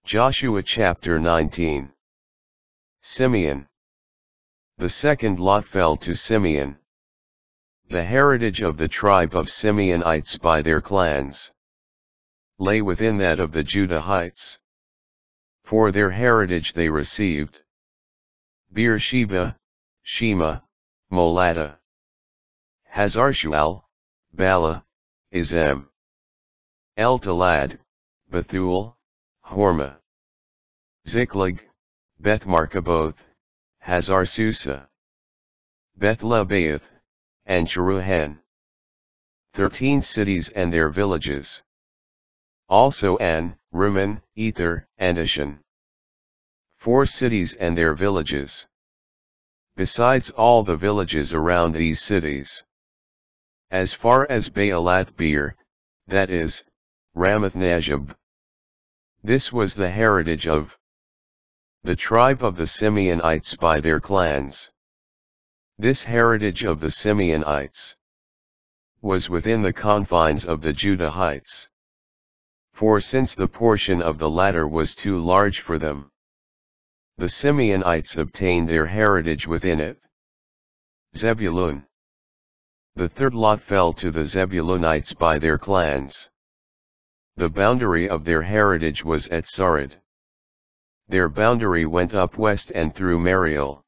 Joshua chapter 19. Simeon. The second lot fell to Simeon. The heritage of the tribe of Simeonites by their clans lay within that of the Judahites. For their heritage they received Beersheba, Shema, Moladah, Hazar-Shual, Bala, Izem, El-Talad, Bethuel, Hormah, Ziklag, Beth-Marcaboth, Hazar-Susa, Beth-Lebaoth, and Sharuhen. 13 cities and their villages. Also An, Rimmon, Ether, and Ashan. 4 cities and their villages. Besides all the villages around these cities. As far as Baalath-beer, that is, Ramath-Najab. This was the heritage of the tribe of the Simeonites by their clans. This heritage of the Simeonites was within the confines of the Judahites. For since the portion of the latter was too large for them, the Simeonites obtained their heritage within it. Zebulun. The third lot fell to the Zebulunites by their clans. The boundary of their heritage was at Sarid. Their boundary went up west and through Mariel,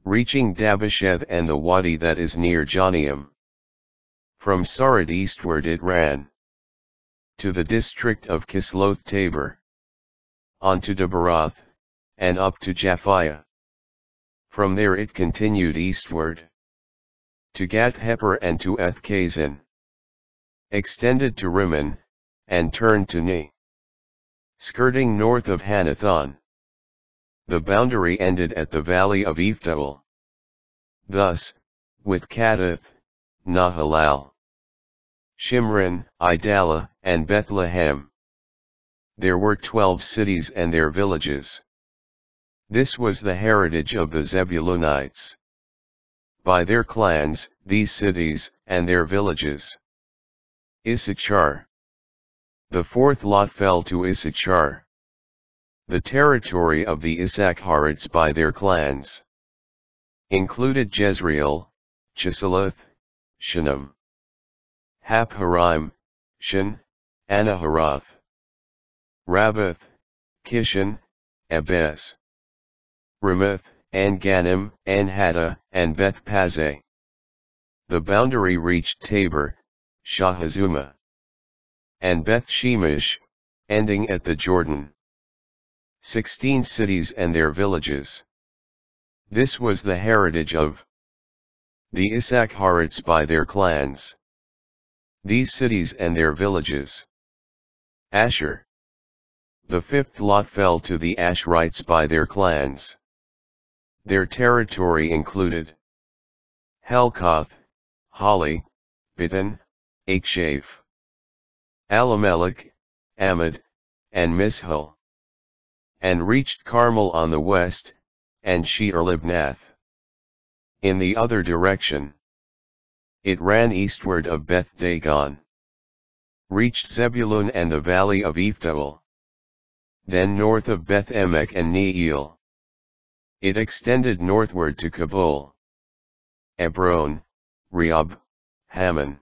reaching Dabasheth and the wadi that is near Jonium. From Sarid eastward it ran to the district of Kisloth Tabor, on to Dabarath, and up to Japhiah. From there it continued eastward to Gath-Hepher and to Eth-Kazin, extended to Rimmon, and turned to Ni, skirting north of Hanathon. The boundary ended at the valley of Ephtael. Thus, with Kadath, Nahalal, Shimron, Idalah, and Bethlehem, there were 12 cities and their villages. This was the heritage of the Zebulunites by their clans, these cities, and their villages. Issachar. The fourth lot fell to Issachar. The territory of the Issacharites by their clans included Jezreel, Chesulloth, Shunem, Hapharaim, Shin, Anaharoth, Rabbath, Kishan, Abez, Ramoth, Anganim, Anhatta, and Beth-Pazzeh. The boundary reached Tabor, Shahazuma, and Beth-Shemesh, ending at the Jordan. 16 cities and their villages. This was the heritage of the Issacharites by their clans. These cities and their villages. Asher. The fifth lot fell to the Asherites by their clans. Their territory included Helkoth, Holly, Bitan, Akshaph, Alamelech, Amad, and Mishal, and reached Carmel on the west, and Shear-Libnath. In the other direction, it ran eastward of Beth-Dagon, reached Zebulun and the valley of Ephtael, then north of Beth-Emek and Neiel. It extended northward to Kabul, Ebron, Rehob, Hammon,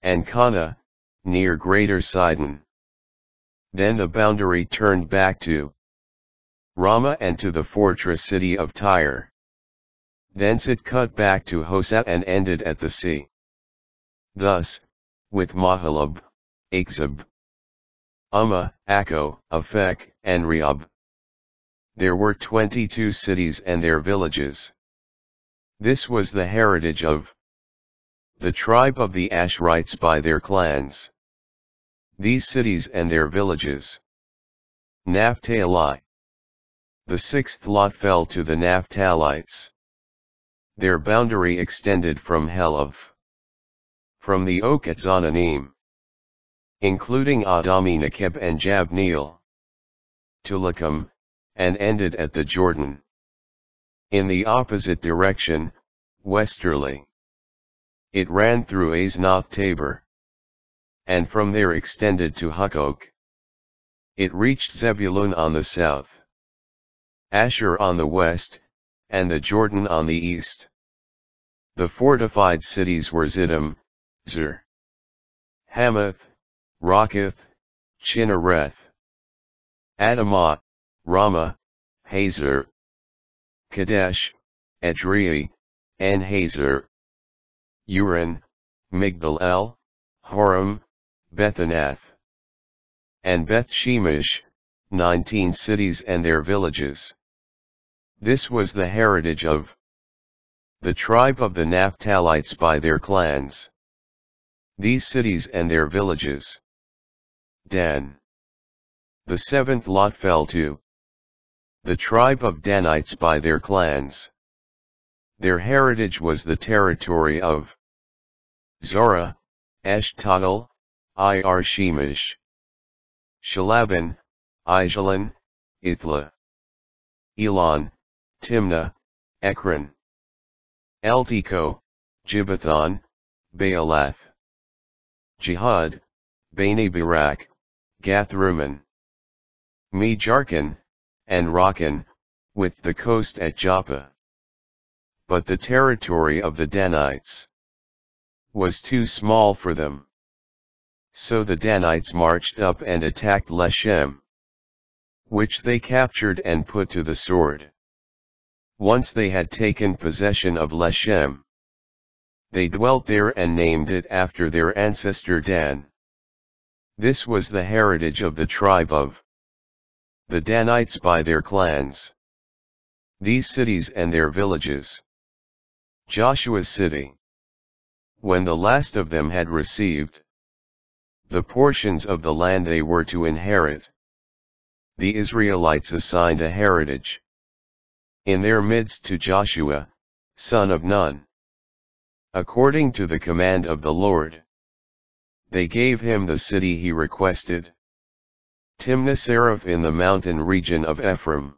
and Kana, near Greater Sidon. Then the boundary turned back to Ramah and to the fortress city of Tyre. Thence it cut back to Hosah and ended at the sea. Thus, with Mahalab, Akzib, Ummah, Akko, Aphek, and Rehob, there were 22 cities and their villages. This was the heritage of the tribe of the Asherites by their clans. These cities and their villages. Naphtali. The sixth lot fell to the Naphtalites. Their boundary extended from Helov, from the oak at Zonanim, including Adami-Nekeb and Jabneel, to Lacham, and ended at the Jordan. In the opposite direction, westerly, it ran through Aznoth Tabor, and from there extended to Hukkok. it reached Zebulun on the south, Asher on the west, and the Jordan on the east. The fortified cities were Ziddim, Zer, Hamath, Rakkath, Chinnereth, Adamah, Ramah, Hazor, Kadesh, Edrei, and Hazor, Urin, Migdal-el, Horem, Bethanath, and Beth-Shemesh, 19 cities and their villages. This was the heritage of the tribe of the Naphtalites by their clans. These cities and their villages. Dan. The seventh lot fell to the tribe of Danites by their clans. Their heritage was the territory of Zorah, Eshtaol, Ir-Shemesh, Shalaban, Aijalon, Ithla, Elon, Timnah, Ekron, Elteko, Gibbethon, Baalath, Jihad, Bene Barak, Gath-Rimmon, Me-Jarkon, and Rakan, with the coast at Joppa. But the territory of the Danites was too small for them. So the Danites marched up and attacked Leshem, which they captured and put to the sword. Once they had taken possession of Leshem, they dwelt there and named it after their ancestor Dan. This was the heritage of the tribe of the Danites by their clans. These cities and their villages. Joshua's city. When the last of them had received the portions of the land they were to inherit, the Israelites assigned a heritage in their midst to Joshua, son of Nun. According to the command of the Lord, they gave him the city he requested, Timnath-Seraph in the mountain region of Ephraim.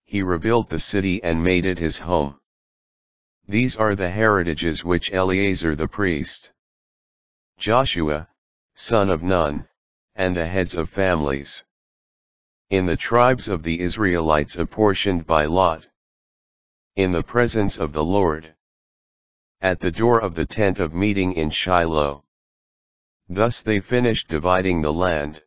He rebuilt the city and made it his home. These are the heritages which Eleazar the priest, Joshua, son of Nun, and the heads of families in the tribes of the Israelites apportioned by lot, in the presence of the Lord, at the door of the tent of meeting in Shiloh. Thus they finished dividing the land.